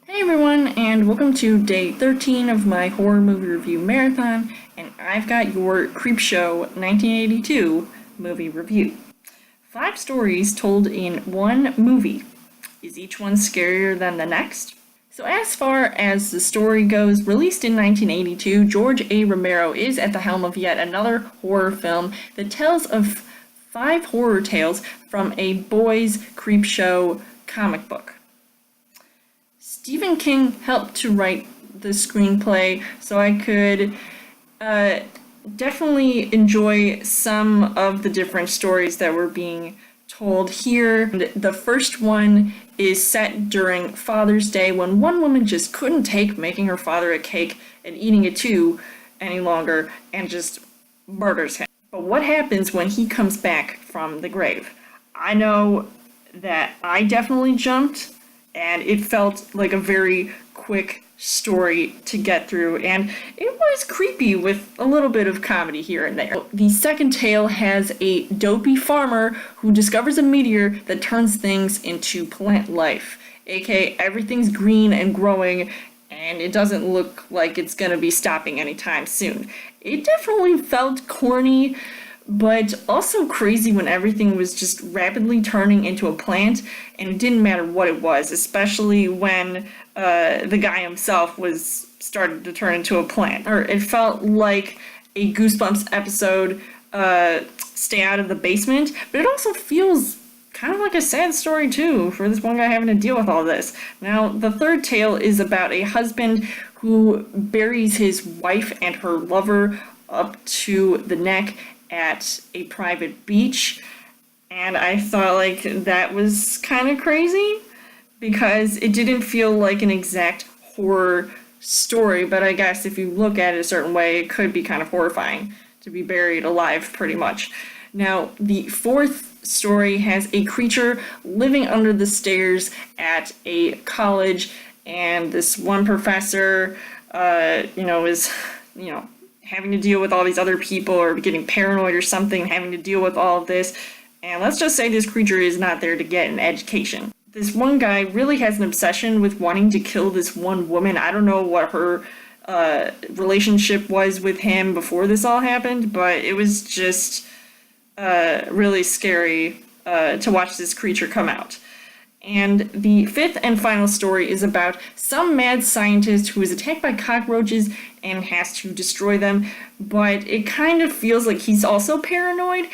Hey everyone, and welcome to day 13 of my horror movie review marathon, and I've got your Creepshow 1982 movie review. 5 stories told in one movie. Is each one scarier than the next? So as far as the story goes, released in 1982, George A. Romero is at the helm of yet another horror film that tells of 5 horror tales from a boys' Creepshow comic book. Stephen King helped to write the screenplay, so I could definitely enjoy some of the different stories that were being told here. And the first one is set during Father's Day when one woman just couldn't take making her father a cake and eating it too any longer and just murders him. But what happens when he comes back from the grave? I know that I definitely jumped, and it felt like a very quick story to get through, and it was creepy with a little bit of comedy here and there. The second tale has a dopey farmer who discovers a meteor that turns things into plant life, aka everything's green and growing, and it doesn't look like it's gonna be stopping anytime soon. It definitely felt corny, but also crazy when everything was just rapidly turning into a plant, and it didn't matter what it was, especially when the guy himself was started to turn into a plant. Or it felt like a Goosebumps episode, Stay Out of the Basement, but it also feels kind of like a sad story too, for this one guy having to deal with all this. Now, the third tale is about a husband who buries his wife and her lover up to the neck at a private beach, and I thought like that was kind of crazy because it didn't feel like an exact horror story, but I guess if you look at it a certain way, it could be kind of horrifying to be buried alive pretty much. Now, the fourth story has a creature living under the stairs at a college, and this one professor is having to deal with all these other people or getting paranoid or something, having to deal with all of this. And let's just say this creature is not there to get an education. This one guy really has an obsession with wanting to kill this one woman. I don't know what her relationship was with him before this all happened, but it was just really scary to watch this creature come out. And the fifth and final story is about some mad scientist who is attacked by cockroaches and has to destroy them, but it kind of feels like he's also paranoid,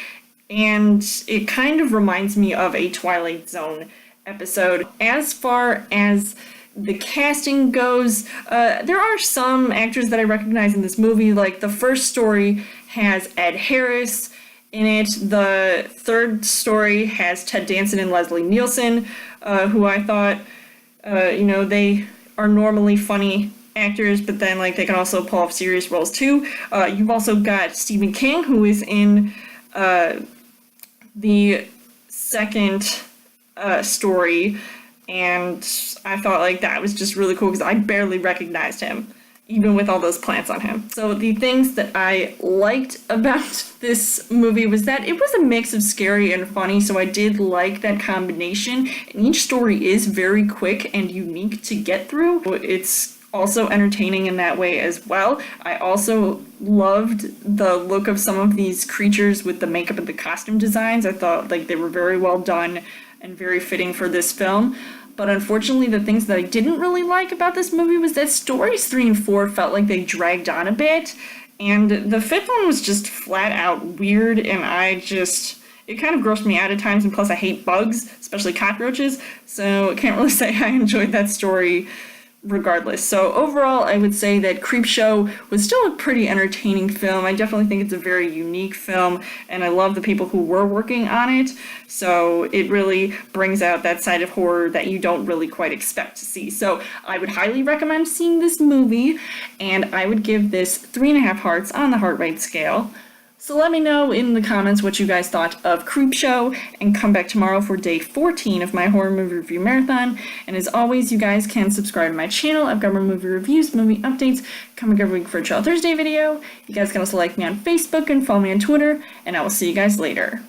and it kind of reminds me of a Twilight Zone episode. As far as the casting goes, there are some actors that I recognize in this movie. Like, the first story has Ed Harris in it. The third story has Ted Danson and Leslie Nielsen, who I thought, they are normally funny actors, but then they can also pull off serious roles too. You've also got Stephen King, who is in the second story, and I thought that was just really cool because I barely recognized him, even with all those plants on him. So the things that I liked about this movie was that it was a mix of scary and funny, so I did like that combination. And each story is very quick and unique to get through. It's also entertaining in that way as well. I also loved the look of some of these creatures with the makeup and the costume designs. I thought they were very well done and very fitting for this film. But unfortunately, the things that I didn't really like about this movie was that stories 3 and 4 felt like they dragged on a bit, and the fifth one was just flat out weird, and it kind of grossed me out at times, and plus I hate bugs, especially cockroaches, so I can't really say I enjoyed that story regardless. So overall, I would say that Creepshow was still a pretty entertaining film. I definitely think it's a very unique film, and I love the people who were working on it, so it really brings out that side of horror that you don't really quite expect to see. So I would highly recommend seeing this movie, and I would give this 3.5 hearts on the heart rate scale. So let me know in the comments what you guys thought of Creepshow, and come back tomorrow for day 14 of my horror movie review marathon. And as always, you guys can subscribe to my channel. I've got more movie reviews, movie updates coming every week for a Chill Thursday video. You guys can also like me on Facebook and follow me on Twitter, and I will see you guys later.